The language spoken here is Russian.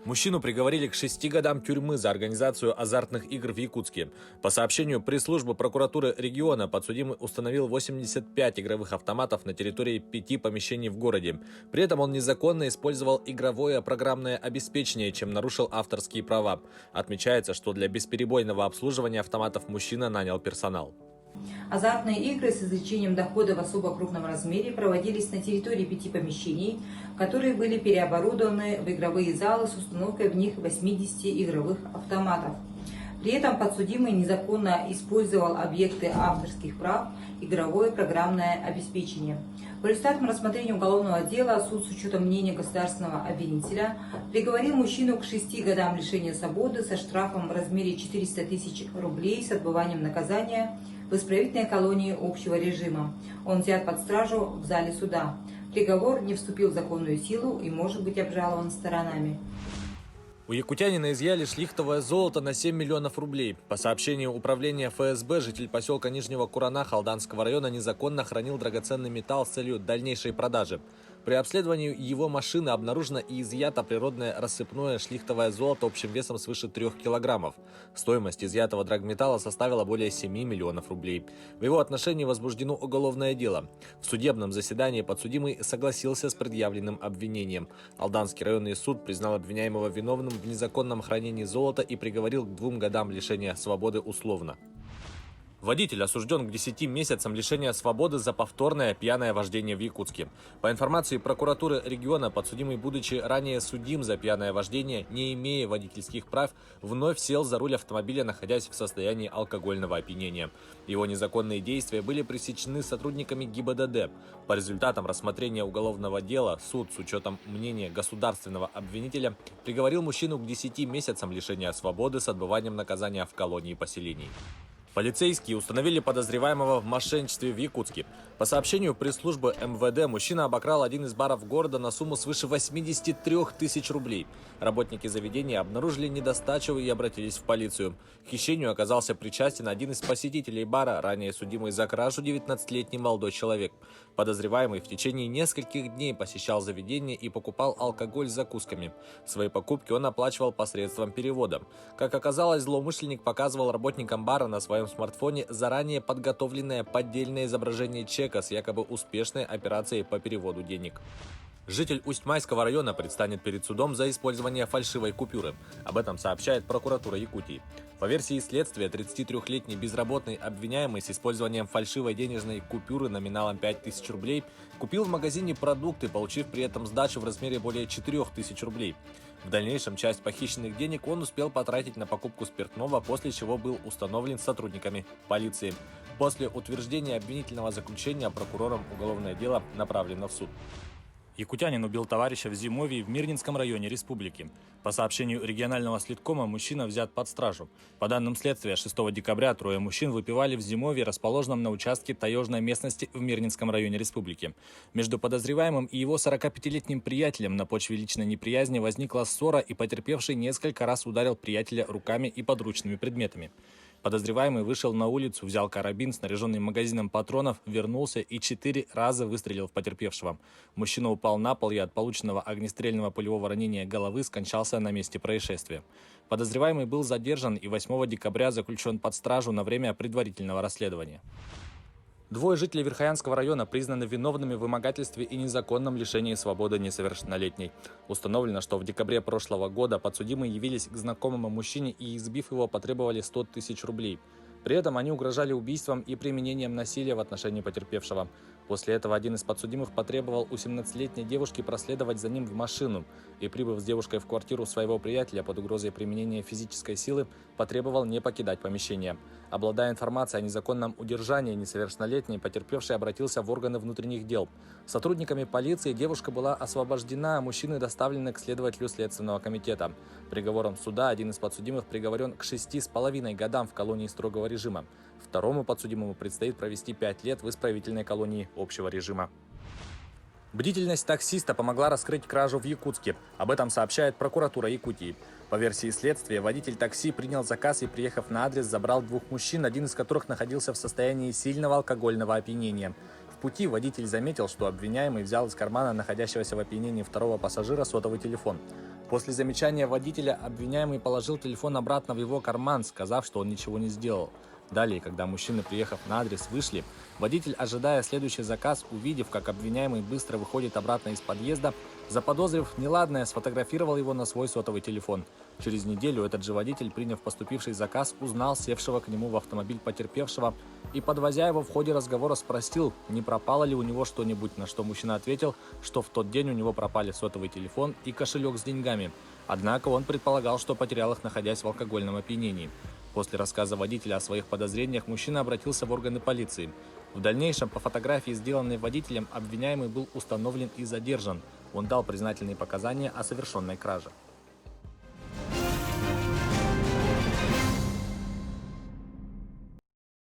Мужчину приговорили к 6 годам тюрьмы за организацию азартных игр в Якутске. По сообщению пресс-службы прокуратуры региона, подсудимый установил 85 игровых автоматов на территории 5 помещений в городе. При этом он незаконно использовал игровое программное обеспечение, чем нарушил авторские права. Отмечается, что для бесперебойного обслуживания автоматов мужчина нанял персонал. Азартные игры с извлечением дохода в особо крупном размере проводились на территории 5 помещений, которые были переоборудованы в игровые залы с установкой в них 80 игровых автоматов. При этом подсудимый незаконно использовал объекты авторских прав, игровое программное обеспечение. По результатам рассмотрения уголовного дела суд с учетом мнения государственного обвинителя приговорил мужчину к 6 годам лишения свободы со штрафом в размере 400 тысяч рублей с отбыванием наказания в исправительной колонии общего режима. Он взят под стражу в зале суда. Приговор не вступил в законную силу и может быть обжалован сторонами. У якутянина изъяли шлихтовое золото на 7 миллионов рублей. По сообщению управления ФСБ, житель поселка Нижнего Курана Халданского района незаконно хранил драгоценный металл с целью дальнейшей продажи. При обследовании его машины обнаружено и изъято природное рассыпное шлихтовое золото общим весом свыше 3 килограммов. Стоимость изъятого драгметалла составила более 7 миллионов рублей. В его отношении возбуждено уголовное дело. В судебном заседании подсудимый согласился с предъявленным обвинением. Алданский районный суд признал обвиняемого виновным в незаконном хранении золота и приговорил к 2 годам лишения свободы условно. Водитель осужден к 10 месяцам лишения свободы за повторное пьяное вождение в Якутске. По информации прокуратуры региона, подсудимый, будучи ранее судим за пьяное вождение, не имея водительских прав, вновь сел за руль автомобиля, находясь в состоянии алкогольного опьянения. Его незаконные действия были пресечены сотрудниками ГИБДД. По результатам рассмотрения уголовного дела суд с учетом мнения государственного обвинителя приговорил мужчину к 10 месяцам лишения свободы с отбыванием наказания в колонии поселений. Полицейские установили подозреваемого в мошенничестве в Якутске. По сообщению пресс-службы МВД, мужчина обокрал один из баров города на сумму свыше 83 тысяч рублей. Работники заведения обнаружили недостачу и обратились в полицию. К хищению оказался причастен один из посетителей бара, ранее судимый за кражу 19-летний молодой человек. Подозреваемый в течение нескольких дней посещал заведение и покупал алкоголь с закусками. Свои покупки он оплачивал посредством перевода. Как оказалось, злоумышленник показывал работникам бара на своем смартфоне заранее подготовленное поддельное изображение чека с якобы успешной операцией по переводу денег. Житель Усть-Майского района предстанет перед судом за использование фальшивой купюры. Об этом сообщает прокуратура Якутии. По версии следствия, 33-летний безработный обвиняемый с использованием фальшивой денежной купюры номиналом 5000 рублей купил в магазине продукты, получив при этом сдачу в размере более 4000 рублей. В дальнейшем часть похищенных денег он успел потратить на покупку спиртного, после чего был установлен сотрудниками полиции. После утверждения обвинительного заключения прокурором уголовное дело направлено в суд. Якутянин убил товарища в Зимовье в Мирнинском районе республики. По сообщению регионального следкома, мужчина взят под стражу. По данным следствия, 6 декабря трое мужчин выпивали в Зимовье, расположенном на участке таежной местности в Мирнинском районе республики. Между подозреваемым и его 45-летним приятелем на почве личной неприязни возникла ссора, и потерпевший несколько раз ударил приятеля руками и подручными предметами. Подозреваемый вышел на улицу, взял карабин, снаряженный магазином патронов, вернулся и 4 раза выстрелил в потерпевшего. Мужчина упал на пол и от полученного огнестрельного пулевого ранения головы скончался на месте происшествия. Подозреваемый был задержан и 8 декабря заключен под стражу на время предварительного расследования. Двое жителей Верхоянского района признаны виновными в вымогательстве и незаконном лишении свободы несовершеннолетней. Установлено, что в декабре прошлого года подсудимые явились к знакомому мужчине и, избив его, потребовали 100 тысяч рублей. При этом они угрожали убийством и применением насилия в отношении потерпевшего. После этого один из подсудимых потребовал у 17-летней девушки проследовать за ним в машину и, прибыв с девушкой в квартиру своего приятеля под угрозой применения физической силы, потребовал не покидать помещение. Обладая информацией о незаконном удержании несовершеннолетней, потерпевший обратился в органы внутренних дел. Сотрудниками полиции девушка была освобождена, а мужчины доставлены к следователю Следственного комитета. Приговором суда один из подсудимых приговорен к 6,5 годам в колонии строгого режима. Второму подсудимому предстоит провести 5 лет в исправительной колонии общего режима. Бдительность таксиста помогла раскрыть кражу в Якутске. Об этом сообщает прокуратура Якутии. По версии следствия, водитель такси принял заказ и, приехав на адрес, забрал 2 мужчин, один из которых находился в состоянии сильного алкогольного опьянения. В пути водитель заметил, что обвиняемый взял из кармана находящегося в опьянении второго пассажира сотовый телефон. После замечания водителя обвиняемый положил телефон обратно в его карман, сказав, что он ничего не сделал. Далее, когда мужчины, приехав на адрес, вышли, водитель, ожидая следующий заказ, увидев, как обвиняемый быстро выходит обратно из подъезда, заподозрив неладное, сфотографировал его на свой сотовый телефон. Через неделю этот же водитель, приняв поступивший заказ, узнал севшего к нему в автомобиль потерпевшего и, подвозя его, в ходе разговора спросил, не пропало ли у него что-нибудь, на что мужчина ответил, что в тот день у него пропали сотовый телефон и кошелек с деньгами. Однако он предполагал, что потерял их, находясь в алкогольном опьянении. После рассказа водителя о своих подозрениях мужчина обратился в органы полиции. В дальнейшем, по фотографии, сделанной водителем, обвиняемый был установлен и задержан. Он дал признательные показания о совершенной краже.